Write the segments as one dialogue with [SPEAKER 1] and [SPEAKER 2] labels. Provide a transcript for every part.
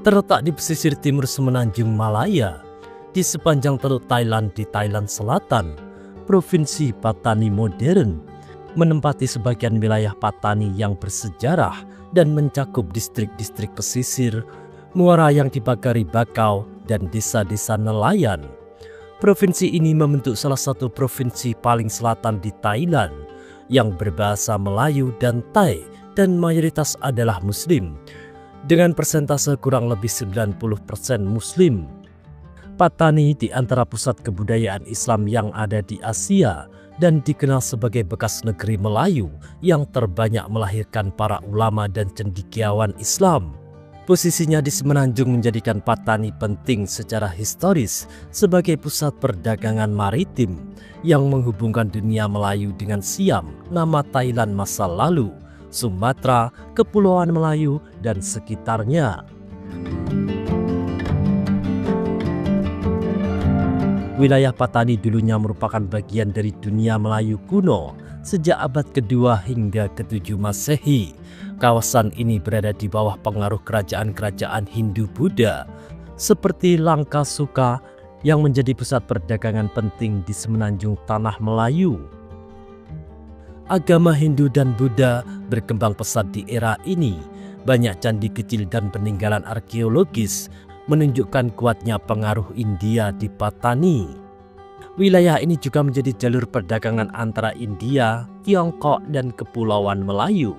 [SPEAKER 1] Terletak di pesisir timur Semenanjung Malaya, di sepanjang Teluk Thailand di Thailand Selatan, Provinsi Pattani modern menempati sebagian wilayah Pattani yang bersejarah dan mencakup distrik-distrik pesisir, muara yang dibakari bakau, dan desa-desa nelayan. Provinsi ini membentuk salah satu provinsi paling selatan di Thailand yang berbahasa Melayu dan Thai dan mayoritas adalah Muslim, dengan persentase kurang lebih 90% Muslim. Pattani di antara pusat kebudayaan Islam yang ada di Asia dan dikenal sebagai bekas negeri Melayu yang terbanyak melahirkan para ulama dan cendekiawan Islam. Posisinya di Semenanjung menjadikan Pattani penting secara historis sebagai pusat perdagangan maritim yang menghubungkan dunia Melayu dengan Siam, nama Thailand masa lalu, Sumatera, Kepulauan Melayu, dan sekitarnya. Wilayah Pattani dulunya merupakan bagian dari dunia Melayu kuno sejak abad kedua hingga ke-7 Masehi. Kawasan ini berada di bawah pengaruh kerajaan-kerajaan Hindu-Buddha seperti Langkasuka yang menjadi pusat perdagangan penting di Semenanjung Tanah Melayu. Agama Hindu dan Buddha berkembang pesat di era ini. Banyak candi kecil dan peninggalan arkeologis menunjukkan kuatnya pengaruh India di Pattani. Wilayah ini juga menjadi jalur perdagangan antara India, Tiongkok, dan Kepulauan Melayu.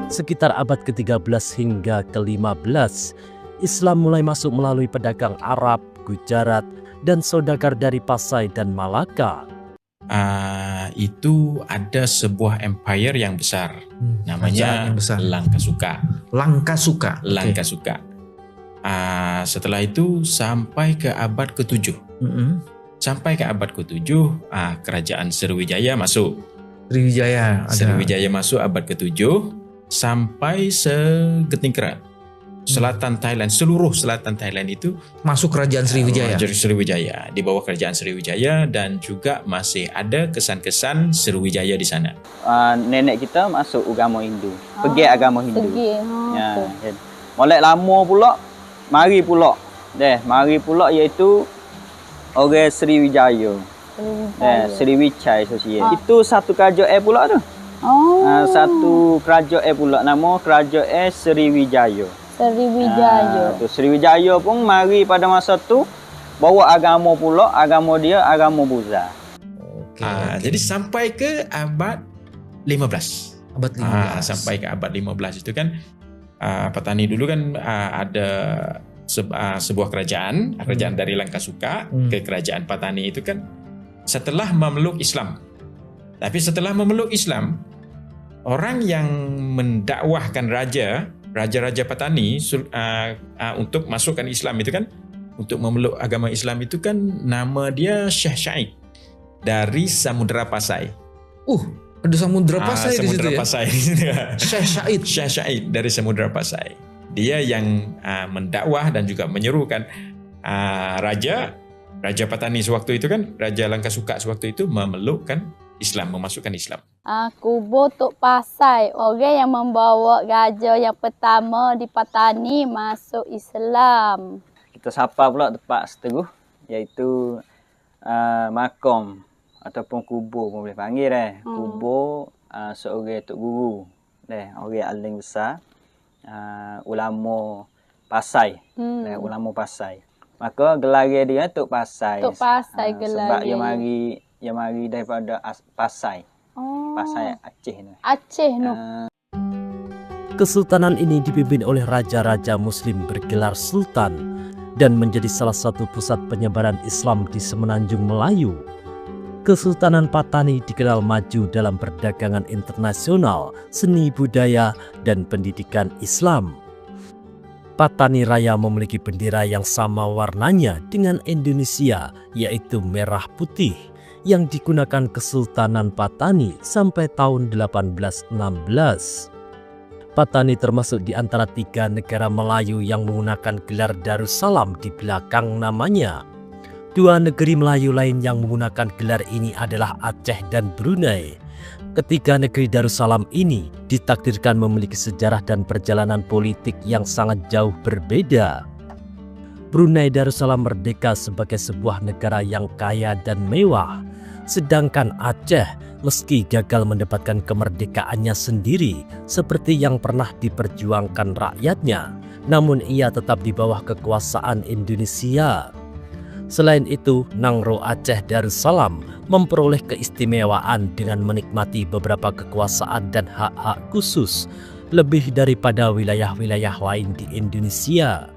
[SPEAKER 1] Sekitar abad ke-13 hingga ke-15, Islam mulai masuk melalui pedagang Arab, Gujarat, dan saudagar dari Pasai dan Malaka.
[SPEAKER 2] Itu ada sebuah empire yang besar, namanya
[SPEAKER 3] yang besar.
[SPEAKER 2] Langkasuka.
[SPEAKER 3] Langkasuka.
[SPEAKER 2] Setelah itu sampai ke abad ke-7. Sampai ke abad ke-7, kerajaan Sriwijaya masuk. Sriwijaya masuk abad ke-7 sampai segetingkrat. Selatan Thailand, seluruh selatan Thailand itu
[SPEAKER 3] masuk kerajaan Sriwijaya.
[SPEAKER 2] Sriwijaya, di bawah kerajaan Sriwijaya, dan juga masih ada kesan-kesan Sriwijaya di sana.
[SPEAKER 4] Nenek kita masuk agama Hindu, pergi agama Hindu. Ya, molek lama pula, mari pula iaitu orang Sriwijaya. Sriwijaya Association. Itu satu kerajaan pula tu. Satu kerajaan pula, nama kerajaan Sriwijaya. Sriwijaya pun mari pada masa tu bawa agama pula, agama dia agama Buddha.
[SPEAKER 2] Jadi sampai ke abad 15. Sampai ke abad 15 itu kan Pattani dulu kan ada sebuah kerajaan dari Langkasuka ke kerajaan Pattani itu kan setelah memeluk Islam. Tapi setelah memeluk Islam, orang yang mendakwahkan raja-raja Pattani untuk masukkan Islam itu kan, untuk memeluk agama Islam itu kan, nama dia Syekh Syahid dari Samudra Pasai.
[SPEAKER 3] Ada Samudra Pasai di situ ya?
[SPEAKER 2] Pasai. Syekh Syahid dari Samudra Pasai. Dia yang mendakwah dan juga menyerukan Raja Pattani sewaktu itu kan, Raja Langkasuka sewaktu itu memelukkan Islam, memasukkan Islam.
[SPEAKER 5] Kubu Tok Pasai, orang yang membawa raja yang pertama di Pattani masuk Islam.
[SPEAKER 4] Kita sapa pula tempat seteruh, iaitu makam ataupun kubur pun boleh panggil kubur seorang Tok Guru, orang alim besar, ulama Pasai, ulama Pasai. Maka gelar dia Tok Pasai.
[SPEAKER 5] Tok Pasai gelar
[SPEAKER 4] sebab dia mari daripada Pasai. Pasai Aceh ni.
[SPEAKER 1] Kesultanan ini dipimpin oleh raja-raja Muslim bergelar Sultan dan menjadi salah satu pusat penyebaran Islam di Semenanjung Melayu. Kesultanan Pattani dikenal maju dalam perdagangan internasional, seni budaya, dan pendidikan Islam. Pattani Raya memiliki bendera yang sama warnanya dengan Indonesia, yaitu merah putih, yang digunakan Kesultanan Pattani sampai tahun 1816. Pattani termasuk di antara 3 negara Melayu yang menggunakan gelar Darussalam di belakang namanya. Dua negeri Melayu lain yang menggunakan gelar ini adalah Aceh dan Brunei. Ketiga negeri Darussalam ini ditakdirkan memiliki sejarah dan perjalanan politik yang sangat jauh berbeda. Brunei Darussalam merdeka sebagai sebuah negara yang kaya dan mewah, sedangkan Aceh meski gagal mendapatkan kemerdekaannya sendiri seperti yang pernah diperjuangkan rakyatnya, namun ia tetap di bawah kekuasaan Indonesia. Selain itu, Nangro Aceh Darussalam memperoleh keistimewaan dengan menikmati beberapa kekuasaan dan hak-hak khusus lebih daripada wilayah-wilayah lain di Indonesia.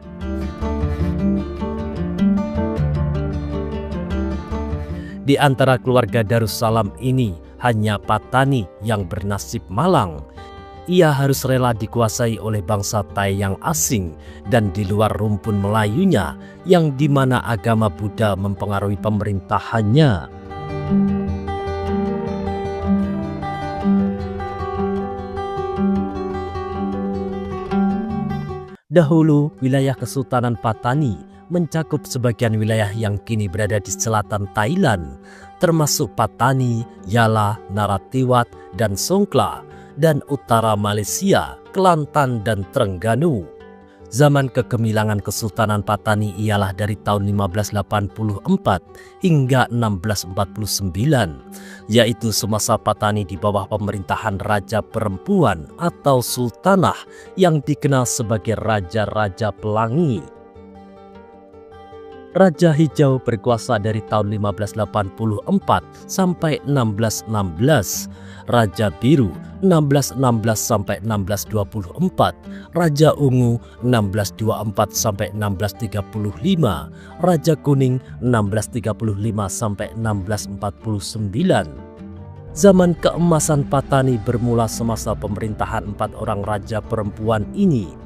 [SPEAKER 1] Di antara keluarga Darussalam ini, hanya Patani yang bernasib malang. Ia harus rela dikuasai oleh bangsa Tai yang asing dan di luar rumpun Melayunya, yang dimana agama Buddha mempengaruhi pemerintahannya. Dahulu, wilayah Kesultanan Patani mencakup sebagian wilayah yang kini berada di selatan Thailand, termasuk Patani, Yala, Narathiwat, dan Songkhla, dan utara Malaysia, Kelantan, dan Terengganu. Zaman kegemilangan Kesultanan Patani ialah dari tahun 1584 hingga 1649, yaitu semasa Patani di bawah pemerintahan Raja Perempuan atau Sultanah yang dikenal sebagai Raja-Raja Pelangi. Raja Hijau berkuasa dari tahun 1584 sampai 1616, Raja Biru 1616 sampai 1624, Raja Ungu 1624 sampai 1635, Raja Kuning 1635 sampai 1649. Zaman keemasan Patani bermula semasa pemerintahan 4 orang raja perempuan ini.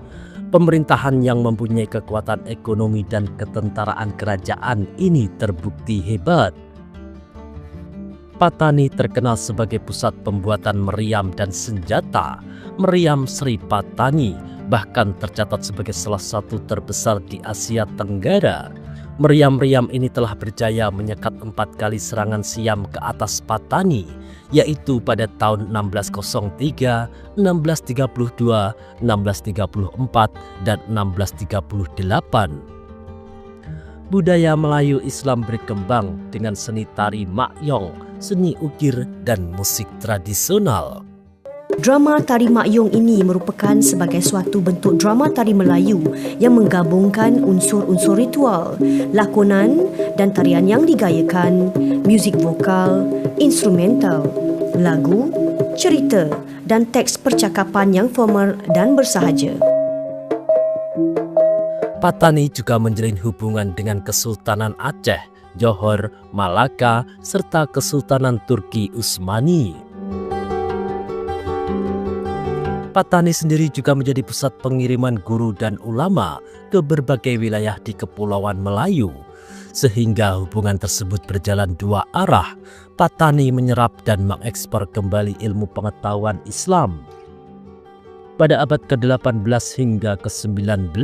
[SPEAKER 1] Pemerintahan yang mempunyai kekuatan ekonomi dan ketentaraan kerajaan ini terbukti hebat. Patani terkenal sebagai pusat pembuatan meriam dan senjata. Meriam Sri Patani bahkan tercatat sebagai salah satu terbesar di Asia Tenggara. Meriam-meriam ini telah berjaya menyekat 4 kali serangan Siam ke atas Patani, yaitu pada tahun 1603, 1632, 1634, dan 1638. Budaya Melayu Islam berkembang dengan seni tari makyong, seni ukir, dan musik tradisional.
[SPEAKER 6] Drama tari makyong ini merupakan sebagai suatu bentuk drama tari Melayu yang menggabungkan unsur-unsur ritual, lakonan dan tarian yang digayakan, muzik vokal, instrumental, lagu, cerita dan teks percakapan yang formal dan bersahaja.
[SPEAKER 1] Patani juga menjalin hubungan dengan Kesultanan Aceh, Johor, Malaka, serta Kesultanan Turki Utsmani. Patani sendiri juga menjadi pusat pengiriman guru dan ulama ke berbagai wilayah di Kepulauan Melayu. Sehingga hubungan tersebut berjalan dua arah. Patani menyerap dan mengekspor kembali ilmu pengetahuan Islam. Pada abad ke-18 hingga ke-19,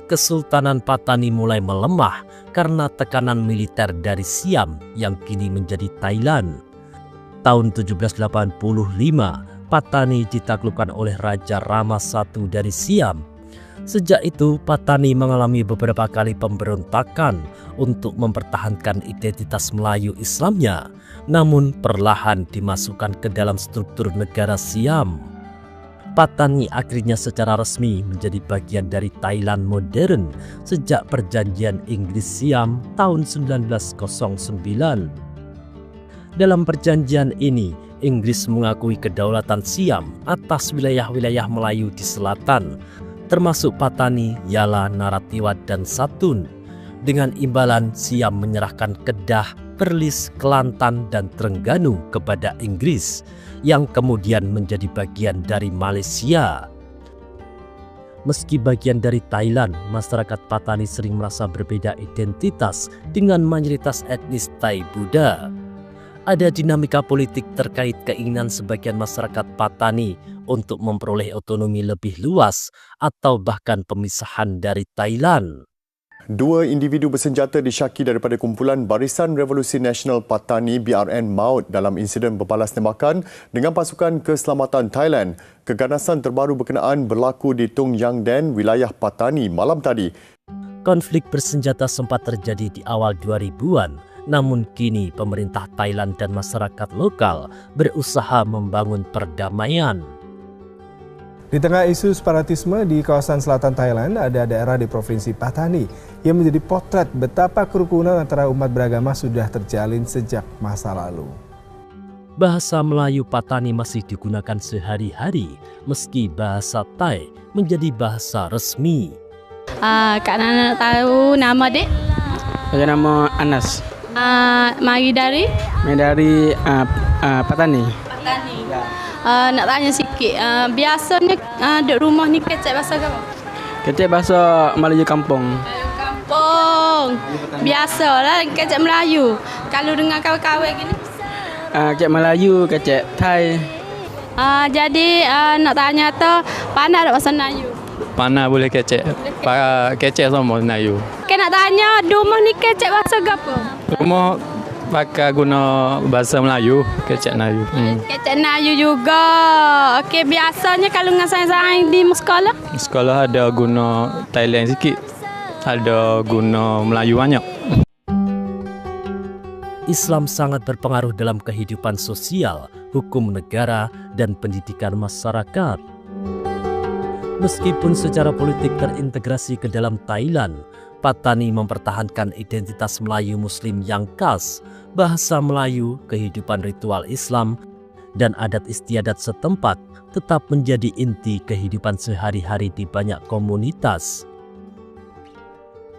[SPEAKER 1] Kesultanan Patani mulai melemah karena tekanan militer dari Siam yang kini menjadi Thailand. Tahun 1785, Patani ditaklukkan oleh Raja Rama I dari Siam. Sejak itu, Patani mengalami beberapa kali pemberontakan untuk mempertahankan identitas Melayu Islamnya, namun perlahan dimasukkan ke dalam struktur negara Siam. Patani akhirnya secara resmi menjadi bagian dari Thailand modern sejak perjanjian Inggris-Siam tahun 1909. Dalam perjanjian ini, Inggris mengakui kedaulatan Siam atas wilayah-wilayah Melayu di selatan, termasuk Patani, Yala, Narathiwat, dan Satun. Dengan imbalan, Siam menyerahkan Kedah, Perlis, Kelantan, dan Terengganu kepada Inggris, yang kemudian menjadi bagian dari Malaysia. Meski bagian dari Thailand, masyarakat Patani sering merasa berbeda identitas dengan mayoritas etnis Tai Buddha. Ada dinamika politik terkait keinginan sebagian masyarakat Patani untuk memperoleh otonomi lebih luas atau bahkan pemisahan dari Thailand.
[SPEAKER 7] Dua individu bersenjata disyaki daripada kumpulan Barisan Revolusi Nasional Patani BRN maut dalam insiden berbalas tembakan dengan pasukan keselamatan Thailand. Keganasan terbaru berkenaan berlaku di Tung Yang Den, wilayah Patani malam tadi.
[SPEAKER 1] Konflik bersenjata sempat terjadi di awal 2000-an, namun kini pemerintah Thailand dan masyarakat lokal berusaha membangun perdamaian.
[SPEAKER 8] Di tengah isu separatisme di kawasan selatan Thailand, ada daerah di Provinsi Patani yang menjadi potret betapa kerukunan antara umat beragama sudah terjalin sejak masa lalu.
[SPEAKER 1] Bahasa Melayu Patani masih digunakan sehari-hari, meski bahasa Thai menjadi bahasa resmi.
[SPEAKER 5] Kak Nana tahu nama dek?
[SPEAKER 9] Saya nama Anas.
[SPEAKER 5] Mari dari?
[SPEAKER 9] Dari Patani.
[SPEAKER 5] Patani. Nak tanya sikit, biasanya di rumah ni kecek bahasa apa?
[SPEAKER 9] Kecek bahasa Melayu kampung.
[SPEAKER 5] Melayu kampung. Biasalah kecek Melayu. Kalau dengan kawan-kawan gini?
[SPEAKER 9] Kecek Melayu, kecek Thai.
[SPEAKER 5] Jadi nak tanya tu, pandai tak bahasa Melayu?
[SPEAKER 9] Pandai boleh kecek. Kecek semua Melayu.
[SPEAKER 5] Nak tanya, di rumah ni kecek bahasa apa?
[SPEAKER 9] Rumah pakai guna bahasa Melayu, kecek Melayu.
[SPEAKER 5] Kecek Melayu juga. Okey, biasanya kalau dengan saya di sekolah?
[SPEAKER 9] Sekolah ada guna Thailand sikit. Ada guna Melayu banyak.
[SPEAKER 1] Islam sangat berpengaruh dalam kehidupan sosial, hukum negara, dan pendidikan masyarakat. Meskipun secara politik terintegrasi ke dalam Thailand, Patani mempertahankan identitas Melayu Muslim yang khas, bahasa Melayu, kehidupan ritual Islam, dan adat istiadat setempat tetap menjadi inti kehidupan sehari-hari di banyak komunitas.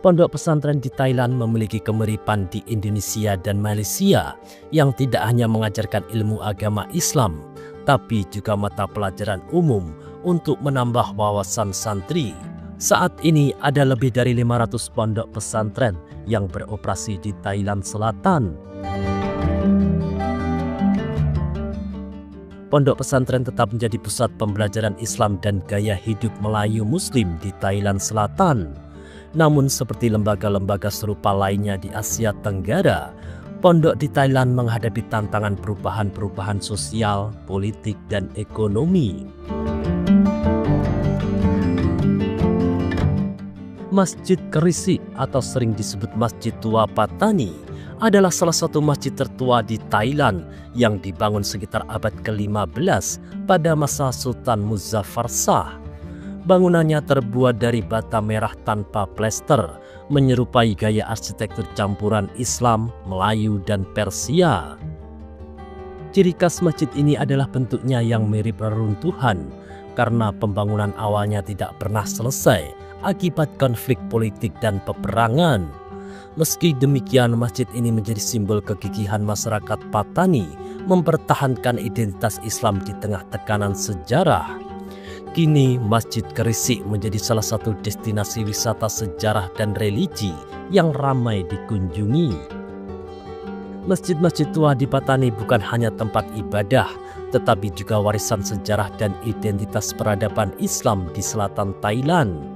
[SPEAKER 1] Pondok pesantren di Thailand memiliki kemiripan di Indonesia dan Malaysia yang tidak hanya mengajarkan ilmu agama Islam, tapi juga mata pelajaran umum untuk menambah wawasan santri. Saat ini ada lebih dari 500 pondok pesantren yang beroperasi di Thailand Selatan. Pondok pesantren tetap menjadi pusat pembelajaran Islam dan gaya hidup Melayu Muslim di Thailand Selatan. Namun seperti lembaga-lembaga serupa lainnya di Asia Tenggara, pondok di Thailand menghadapi tantangan perubahan-perubahan sosial, politik, dan ekonomi. Masjid Kerisi atau sering disebut Masjid Tua Patani adalah salah satu masjid tertua di Thailand yang dibangun sekitar abad ke-15 pada masa Sultan Muzaffar Shah. Bangunannya terbuat dari bata merah tanpa plester, menyerupai gaya arsitektur campuran Islam, Melayu, dan Persia. Ciri khas masjid ini adalah bentuknya yang mirip reruntuhan karena pembangunan awalnya tidak pernah selesai akibat konflik politik dan peperangan. Meski demikian, masjid ini menjadi simbol kegigihan masyarakat Patani mempertahankan identitas Islam di tengah tekanan sejarah. Kini, Masjid Kerisi menjadi salah satu destinasi wisata sejarah dan religi yang ramai dikunjungi. Masjid-masjid tua di Patani bukan hanya tempat ibadah, tetapi juga warisan sejarah dan identitas peradaban Islam di selatan Thailand.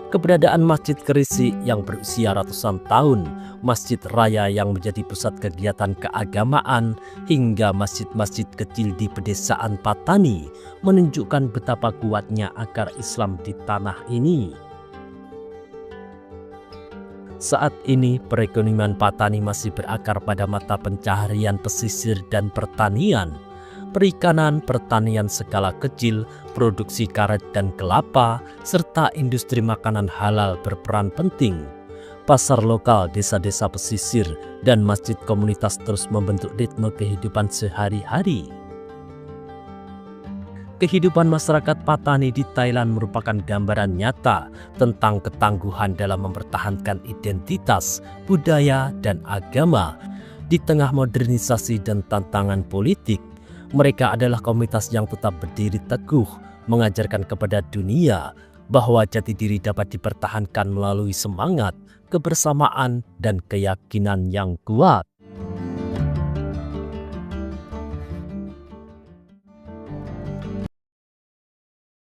[SPEAKER 1] Keberadaan Masjid Kerisi yang berusia ratusan tahun, masjid raya yang menjadi pusat kegiatan keagamaan, hingga masjid-masjid kecil di pedesaan Patani menunjukkan betapa kuatnya akar Islam di tanah ini. Saat ini perekonomian Patani masih berakar pada mata pencaharian pesisir dan pertanian. Perikanan, pertanian skala kecil, produksi karet dan kelapa, serta industri makanan halal berperan penting. Pasar lokal, desa-desa pesisir, dan masjid komunitas terus membentuk ritme kehidupan sehari-hari. Kehidupan masyarakat Patani di Thailand merupakan gambaran nyata tentang ketangguhan dalam mempertahankan identitas, budaya, dan agama. Di tengah modernisasi dan tantangan politik, mereka adalah komunitas yang tetap berdiri teguh, mengajarkan kepada dunia bahwa jati diri dapat dipertahankan melalui semangat, kebersamaan, dan keyakinan yang kuat.